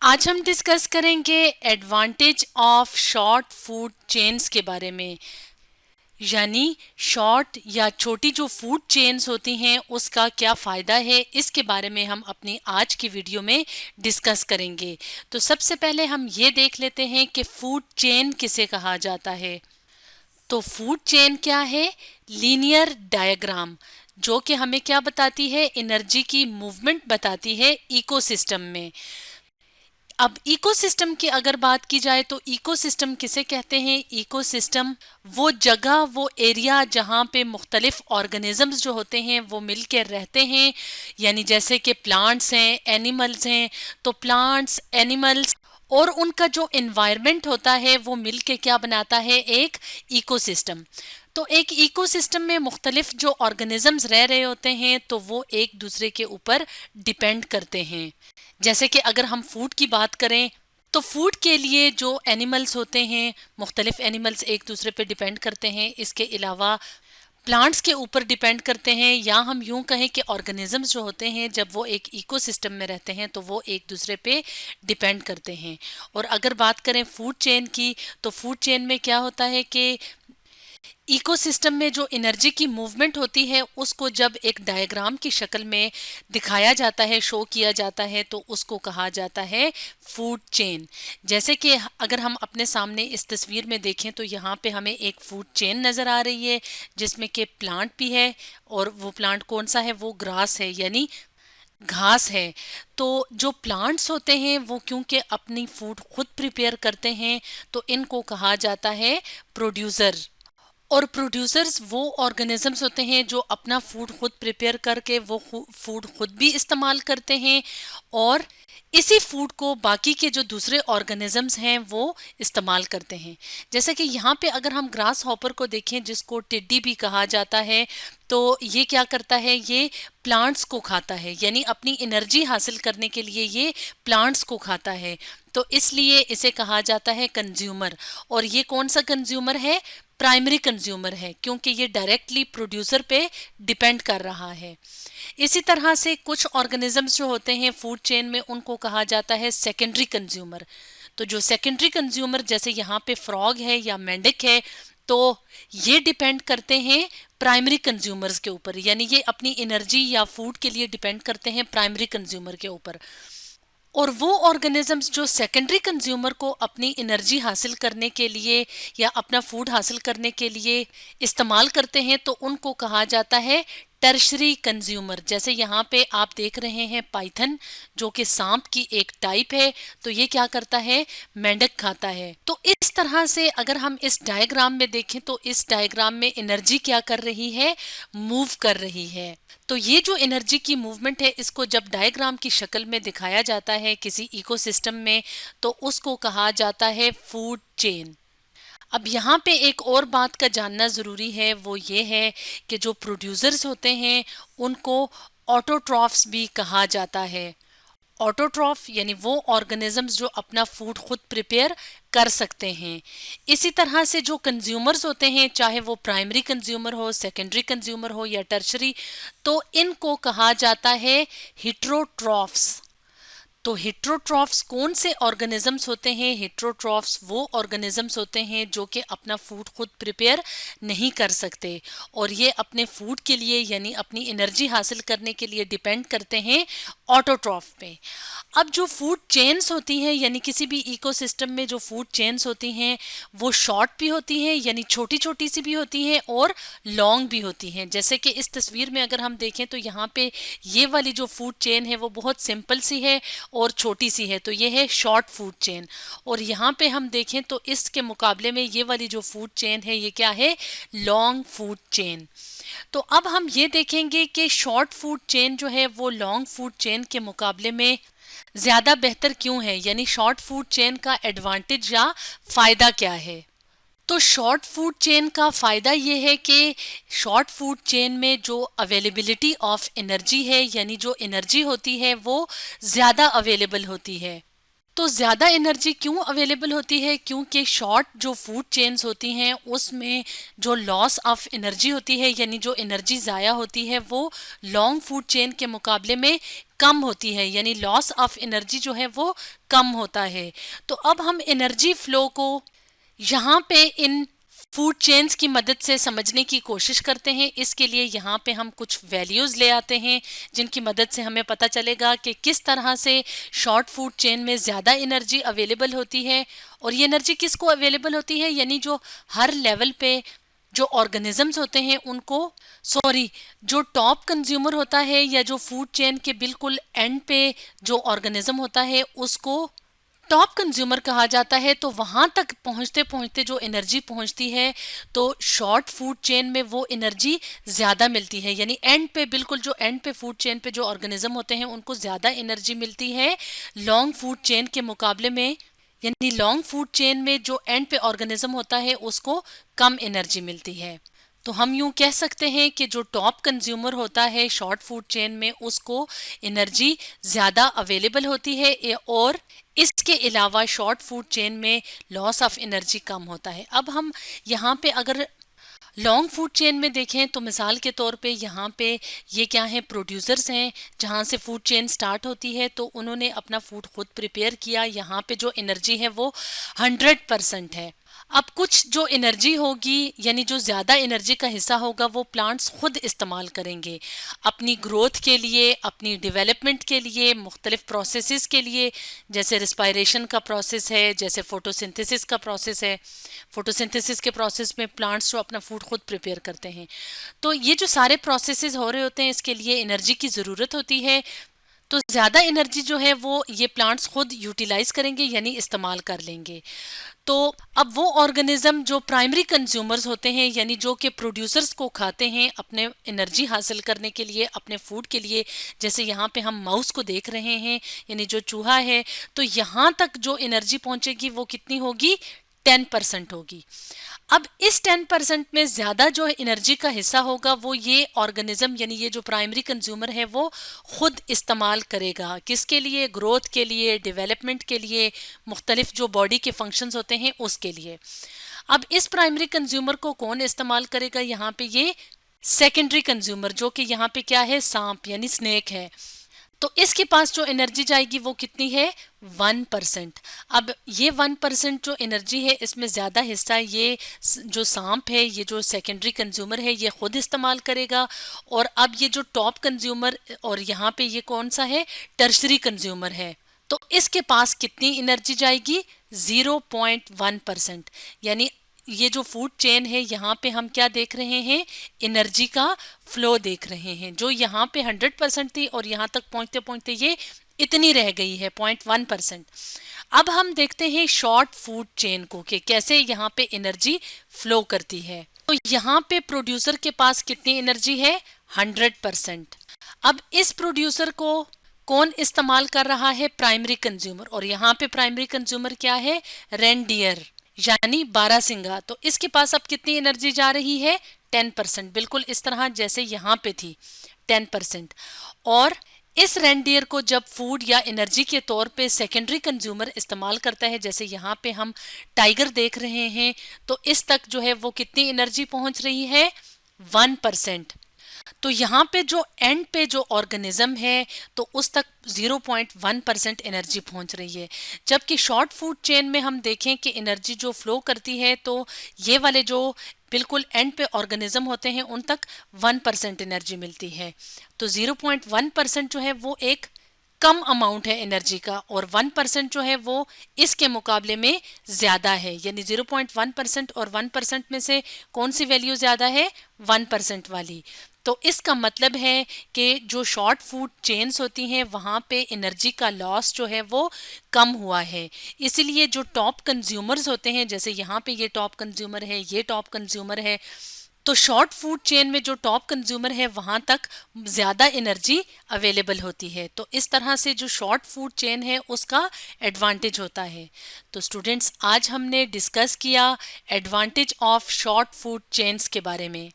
आज हम डिस्कस करेंगे advantage of short food chains के बारे में। यानी शॉर्ट या छोटी जो फूड चेन्स होती हैं उसका क्या फ़ायदा है, इसके बारे में हम अपनी आज की वीडियो में डिस्कस करेंगे। तो सबसे पहले हम ये देख लेते हैं कि फूड चेन किसे कहा जाता है। तो फूड चेन क्या है? लीनियर डायग्राम, जो कि हमें क्या बताती है? एनर्जी की मूवमेंट बताती है इकोसिस्टम में। अब इकोसिस्टम की अगर बात की जाए तो इकोसिस्टम किसे कहते हैं? इकोसिस्टम वो जगह, वो एरिया जहाँ पे मुख्तलिफ ऑर्गेनिजम्स जो होते हैं वो मिलकर रहते हैं। यानी जैसे कि प्लांट्स हैं, एनिमल्स हैं, तो प्लांट्स, एनिमल्स और उनका जो एनवायरनमेंट होता है वो मिलके क्या बनाता है? एक इकोसिस्टम। तो एक इकोसिस्टम में मुख्तलिफ जो ऑर्गेनिजम्स रह रहे होते हैं तो वो एक दूसरे के ऊपर डिपेंड करते हैं। जैसे कि अगर हम फूड की बात करें तो फूड के लिए जो एनिमल्स होते हैं, मुख्तलिफ एनिमल्स एक दूसरे पे डिपेंड करते हैं। इसके अलावा प्लांट्स के ऊपर डिपेंड करते हैं, या हम यूं कहें कि ऑर्गेनिजम्स जो होते हैं जब वो एक इकोसिस्टम में रहते हैं तो वो एक दूसरे पे डिपेंड करते हैं। और अगर बात करें फूड चेन की तो फूड चेन में क्या होता है कि इकोसिस्टम में जो एनर्जी की मूवमेंट होती है उसको जब एक डायग्राम की शक्ल में दिखाया जाता है, शो किया जाता है, तो उसको कहा जाता है फूड चेन। जैसे कि अगर हम अपने सामने इस तस्वीर में देखें तो यहाँ पे हमें एक फूड चेन नज़र आ रही है जिसमें कि प्लांट भी है। और वो प्लांट कौन सा है? वो ग्रास है, यानी घास है। तो जो प्लांट्स होते हैं वो क्योंकि अपनी फूड खुद प्रिपेयर करते हैं तो इनको कहा जाता है प्रोड्यूसर। और प्रोड्यूसर्स वो ऑर्गेनिजम्स होते हैं जो अपना फूड खुद प्रिपेयर करके वो फूड खुद भी इस्तेमाल करते हैं और इसी फूड को बाकी के जो दूसरे ऑर्गेनिजम्स हैं वो इस्तेमाल करते हैं। जैसे कि यहाँ पे अगर हम ग्रास हॉपर को देखें, जिसको टिड्डी भी कहा जाता है, तो ये क्या करता है? ये प्लांट्स को खाता है, यानी अपनी एनर्जी हासिल करने के लिए ये प्लांट्स को खाता है। तो इसलिए इसे कहा जाता है कंज्यूमर। और ये कौन सा कंज्यूमर है? प्राइमरी कंज्यूमर है, क्योंकि ये डायरेक्टली प्रोड्यूसर पे डिपेंड कर रहा है। इसी तरह से कुछ ऑर्गेनिजम्स जो होते हैं फूड चेन में उनको कहा जाता है सेकेंडरी कंज्यूमर। तो जो सेकेंडरी कंज्यूमर, जैसे यहाँ पे फ्रॉग है या मेंढक है, तो ये डिपेंड करते हैं प्राइमरी कंज्यूमर्स के ऊपर, यानी ये अपनी एनर्जी या फूड के लिए डिपेंड करते हैं प्राइमरी कंज्यूमर के ऊपर। और वो ऑर्गेनिजम्स जो सेकेंडरी कंज्यूमर को अपनी एनर्जी हासिल करने के लिए या अपना फूड हासिल करने के लिए इस्तेमाल करते हैं तो उनको कहा जाता है टर्शरी कंज्यूमर। जैसे यहाँ पे आप देख रहे हैं पाइथन, जो कि सांप की एक टाइप है, तो ये क्या करता है? मेंढक खाता है। तो इस तरह से अगर हम इस डायग्राम में देखें तो इस डायग्राम में एनर्जी क्या कर रही है? मूव कर रही है। तो ये जो एनर्जी की मूवमेंट है इसको जब डायग्राम की शक्ल में दिखाया जाता है किसी इकोसिस्टम में तो उसको कहा जाता है फूड चेन। अब यहाँ पे एक और बात का जानना ज़रूरी है, वो ये है कि जो प्रोड्यूसर्स होते हैं उनको ऑटोट्रॉफ्स भी कहा जाता है। ऑटोट्रॉफ यानी वो ऑर्गेनिजम्स जो अपना फूड खुद प्रिपेयर कर सकते हैं। इसी तरह से जो कंज्यूमर्स होते हैं, चाहे वो प्राइमरी कंज्यूमर हो, सेकेंडरी कंज्यूमर हो या टर्शरी, तो इनको कहा जाता है हिट्रोट्रॉफ्स। तो हिट्रोट्रॉफ्स कौन से ऑर्गेनिजम्स होते हैं? हिट्रोट्रॉफ्स वो ऑर्गेनिजम्स होते हैं जो कि अपना फूड खुद प्रिपेयर नहीं कर सकते और ये अपने फूड के लिए यानी अपनी एनर्जी हासिल करने के लिए डिपेंड करते हैं ऑटोट्रॉफ पे। अब जो फूड चेन्स होती हैं, यानी किसी भी इकोसिस्टम में जो फूड चेन्स होती हैं वो शॉर्ट भी होती हैं, यानी छोटी छोटी सी भी होती हैं, और लॉन्ग भी होती हैं। जैसे कि इस तस्वीर में अगर हम देखें तो यहाँ पे ये वाली जो फूड चेन है वो बहुत सिंपल सी है और छोटी सी है, तो ये है शॉर्ट फूड चेन। और यहाँ पे हम देखें तो इसके मुकाबले में ये वाली जो फूड चेन है ये क्या है? Long food chain. तो अब हम ये देखेंगे कि शॉर्ट फूड चेन जो है वो लॉन्ग फूड चेन के मुकाबले में ज़्यादा बेहतर क्यों है, यानी शॉर्ट फूड चेन का एडवांटेज या फ़ायदा क्या है। तो शॉर्ट फूड चेन का फ़ायदा ये है कि शॉर्ट फूड चेन में जो अवेलेबिलिटी ऑफ एनर्जी है, यानी जो एनर्जी होती है वो ज़्यादा अवेलेबल होती है। तो ज़्यादा एनर्जी क्यों अवेलेबल होती है? क्योंकि शॉर्ट जो फूड चेन्स होती हैं उसमें जो लॉस ऑफ एनर्जी होती है, यानी जो एनर्जी ज़ाया होती है, वो लॉन्ग फूड चेन के मुकाबले में कम होती है, यानी लॉस ऑफ एनर्जी जो है वो कम होता है। तो अब हम एनर्जी फ्लो को यहाँ पे इन फूड चेन्स की मदद से समझने की कोशिश करते हैं। इसके लिए यहाँ पे हम कुछ वैल्यूज़ ले आते हैं जिनकी मदद से हमें पता चलेगा कि किस तरह से शॉर्ट फूड चेन में ज़्यादा एनर्जी अवेलेबल होती है। और ये एनर्जी किसको अवेलेबल होती है, यानी जो हर लेवल पे जो ऑर्गेनिजम्स होते हैं उनको, जो टॉप कंज्यूमर होता है या जो फूड चेन के बिल्कुल एंड पे जो ऑर्गेनिज्म होता है उसको टॉप कंज्यूमर कहा जाता है। तो वहां तक पहुंचते पहुंचते जो एनर्जी पहुंचती है तो शॉर्ट फूड चेन में वो एनर्जी ज़्यादा मिलती है, यानी एंड पे, बिल्कुल जो एंड पे फूड चेन पे जो ऑर्गेनिज्म होते हैं उनको ज़्यादा एनर्जी मिलती है लॉन्ग फूड चेन के मुकाबले में। यानी लॉन्ग फूड चेन में जो एंड पे ऑर्गेनिज्म होता है उसको कम एनर्जी मिलती है। तो हम यूं कह सकते हैं कि जो टॉप कंज्यूमर होता है शॉर्ट फूड चेन में उसको एनर्जी ज़्यादा अवेलेबल होती है, और इसके अलावा शॉर्ट फूड चेन में लॉस ऑफ एनर्जी कम होता है। अब हम यहाँ पे अगर लॉन्ग फूड चेन में देखें तो मिसाल के तौर पे यहाँ पे ये क्या है, प्रोड्यूसर्स हैं जहाँ से फूड चेन स्टार्ट होती है। तो उन्होंने अपना फूड खुद प्रिपेयर किया, यहाँ पे जो एनर्जी है वो 100% है। अब कुछ जो एनर्जी होगी, यानी जो ज़्यादा एनर्जी का हिस्सा होगा वो प्लांट्स खुद इस्तेमाल करेंगे अपनी ग्रोथ के लिए, अपनी डेवलपमेंट के लिए, मुख्तलिफ प्रोसेसेस के लिए, जैसे रिस्पायरेशन का प्रोसेस है, जैसे फोटोसिंथेसिस का प्रोसेस है। फोटोसिंथेसिस के प्रोसेस में प्लांट्स जो अपना फूड खुद प्रिपेयर करते हैं। तो ये जो सारे प्रोसेसेस हो रहे होते हैं इसके लिए एनर्जी की ज़रूरत होती है। तो ज़्यादा एनर्जी जो है वो ये प्लांट्स खुद यूटिलाइज करेंगे, यानी इस्तेमाल कर लेंगे। तो अब वो ऑर्गेनिज्म जो प्राइमरी कंज्यूमर्स होते हैं, यानी जो कि प्रोड्यूसर्स को खाते हैं अपने एनर्जी हासिल करने के लिए, अपने फूड के लिए, जैसे यहाँ पे हम माउस को देख रहे हैं, यानी जो चूहा है, तो यहाँ तक जो एनर्जी पहुँचेगी वो कितनी होगी, 10% होगी। अब इस 10% में ज़्यादा जो एनर्जी का हिस्सा होगा वो ये ऑर्गेनिज्म, यानी ये जो प्राइमरी कंज्यूमर है वो खुद इस्तेमाल करेगा। किसके लिए, ग्रोथ के लिए, डेवलपमेंट के लिए, मुख्तलिफ जो बॉडी के फंक्शंस होते हैं उसके लिए। अब इस प्राइमरी कंज्यूमर को कौन इस्तेमाल करेगा, यहाँ पे ये सेकेंडरी कंज्यूमर, जो कि यहाँ पे क्या है, सांप यानी स्नेक है। तो इसके पास जो एनर्जी जाएगी वो कितनी है, 1%। अब ये 1% जो एनर्जी है इसमें ज़्यादा हिस्सा ये जो सांप है, ये जो सेकेंडरी कंज्यूमर है, ये खुद इस्तेमाल करेगा। और अब ये जो टॉप कंज्यूमर और यहाँ पे ये कौन सा है, टर्शरी कंज्यूमर है, तो इसके पास कितनी एनर्जी जाएगी, 0.1%। यानी ये जो फूड चेन है यहाँ पे हम क्या देख रहे हैं, एनर्जी का फ्लो देख रहे हैं, जो यहाँ पे 100% थी और यहाँ तक पहुँचते पहुँचते ये इतनी रह गई है, 0.1%। अब हम देखते हैं शॉर्ट फूड चेन को कि कैसे यहाँ पे एनर्जी फ्लो करती है। तो यहाँ पे प्रोड्यूसर के पास कितनी एनर्जी है, 100%। अब इस प्रोड्यूसर को कौन इस्तेमाल कर रहा है, प्राइमरी कंज्यूमर, और यहाँ पे प्राइमरी कंज्यूमर क्या है, रेनडियर यानी बारहसिंगा। तो इसके पास अब कितनी एनर्जी जा रही है, 10%, बिल्कुल इस तरह जैसे यहाँ पे थी 10%। और इस रेनडियर को जब फूड या एनर्जी के तौर पे सेकेंडरी कंज्यूमर इस्तेमाल करता है, जैसे यहाँ पे हम टाइगर देख रहे हैं, तो इस तक जो है वो कितनी एनर्जी पहुँच रही है, 1%। तो यहाँ पे जो एंड पे जो ऑर्गेनिज्म है तो उस तक 0.1% एनर्जी पहुँच रही है। जबकि शॉर्ट फूड चेन में हम देखें कि एनर्जी जो फ्लो करती है तो ये वाले जो बिल्कुल एंड पे ऑर्गेनिज्म होते हैं उन तक 1% एनर्जी मिलती है। तो 0.1% जो है वो एक कम अमाउंट है एनर्जी का, और 1% जो है वो इसके मुकाबले में ज़्यादा है। यानी 0.1% और 1% में से कौन सी वैल्यू ज़्यादा है, 1% वाली। तो इसका मतलब है कि जो शॉर्ट फूड चेन्स होती हैं वहाँ पे एनर्जी का लॉस जो है वो कम हुआ है। इसलिए जो टॉप कंज्यूमर्स होते हैं, जैसे यहाँ पे ये टॉप कंज्यूमर है, ये टॉप कंज्यूमर है, तो शॉर्ट फूड चेन में जो टॉप कंज्यूमर है वहाँ तक ज़्यादा एनर्जी अवेलेबल होती है। तो इस तरह से जो शॉर्ट फूड चेन है उसका एडवांटेज होता है। तो स्टूडेंट्स, आज हमने डिस्कस किया advantage of short food chains के बारे में।